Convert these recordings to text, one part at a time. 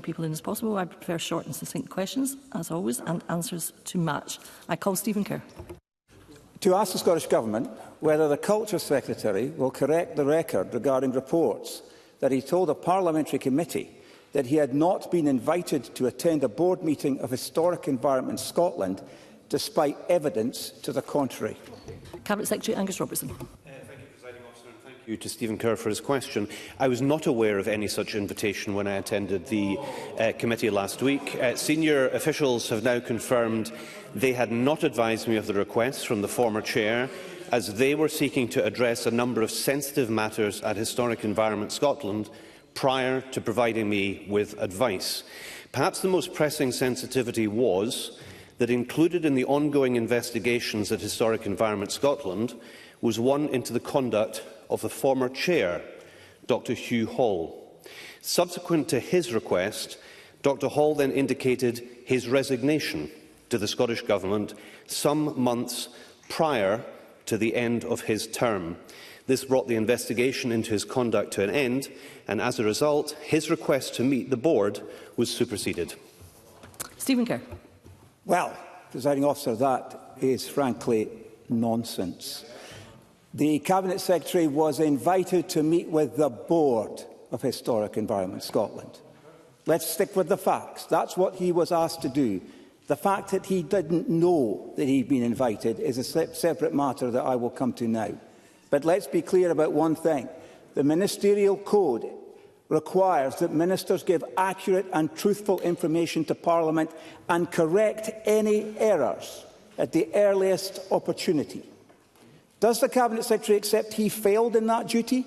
people in as possible. I prefer short and succinct questions, as always, and answers to match. I call Stephen Kerr. To ask the Scottish Government whether the Culture Secretary will correct the record regarding reports that he told a parliamentary committee that he had not been invited to attend a board meeting of Historic Environment Scotland, despite evidence to the contrary. Cabinet Secretary Angus Robertson. Thank you to Stephen Kerr for his question. I was not aware of any such invitation when I attended the committee last week. Senior officials have now confirmed they had not advised me of the request from the former chair, as they were seeking to address a number of sensitive matters at Historic Environment Scotland prior to providing me with advice. Perhaps the most pressing sensitivity was that included in the ongoing investigations at Historic Environment Scotland was one into the conduct of the former chair, Dr Hugh Hall. Subsequent to his request, Dr Hall then indicated his resignation to the Scottish Government some months prior to the end of his term. This brought the investigation into his conduct to an end, and as a result, his request to meet the board was superseded. Stephen Kerr. Well, Presiding Officer, that is frankly nonsense. The Cabinet Secretary was invited to meet with the board of Historic Environment Scotland. Let's stick with the facts. That's what he was asked to do. The fact that he didn't know that he'd been invited is a separate matter that I will come to now. But let's be clear about one thing. The Ministerial Code requires that ministers give accurate and truthful information to Parliament and correct any errors at the earliest opportunity. Does the Cabinet Secretary accept he failed in that duty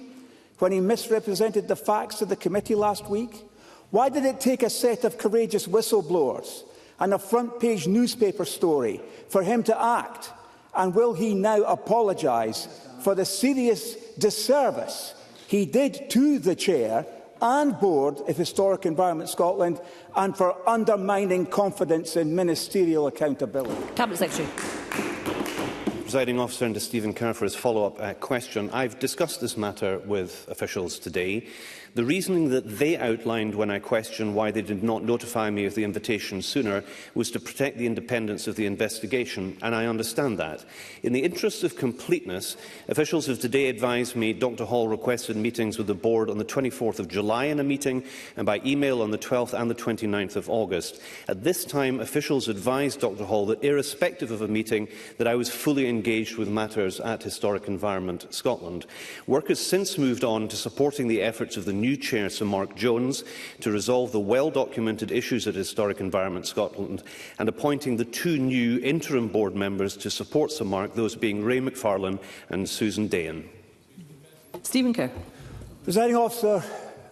when he misrepresented the facts to the committee last week? Why did it take a set of courageous whistleblowers and a front-page newspaper story for him to act? And will he now apologise for the serious disservice he did to the Chair and Board of Historic Environment Scotland, and for undermining confidence in ministerial accountability? Cabinet Secretary. Presiding Officer, and to Stephen Kerr for his follow-up question. I've discussed this matter with officials today. The reasoning that they outlined when I questioned why they did not notify me of the invitation sooner was to protect the independence of the investigation, and I understand that. In the interest of completeness, officials have today advised me Dr Hall requested meetings with the board on the 24th of July in a meeting, and by email on the 12th and the 29th of August. At this time, officials advised Dr Hall that, irrespective of a meeting, that I was fully engaged with matters at Historic Environment Scotland. Work has since moved on to supporting the efforts of the new Chair, Sir Mark Jones, to resolve the well-documented issues at Historic Environment Scotland, and appointing the two new interim board members to support Sir Mark, those being Ray McFarlane and Susan Dahan. Stephen Kerr. Presiding Officer,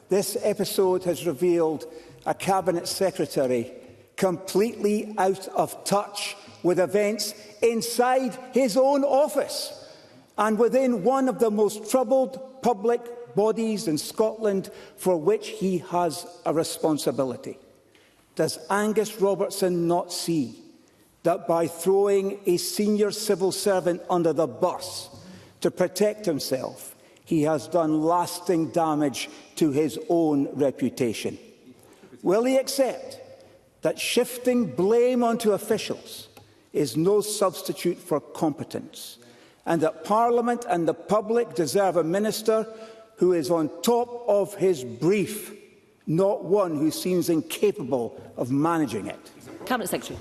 this episode has revealed a Cabinet Secretary completely out of touch with events inside his own office and within one of the most troubled public bodies in Scotland for which he has a responsibility. Does Angus Robertson not see that by throwing a senior civil servant under the bus to protect himself, he has done lasting damage to his own reputation? Will he accept that shifting blame onto officials is no substitute for competence, and that Parliament and the public deserve a minister who is on top of his brief, not one who seems incapable of managing it? Cabinet Secretary.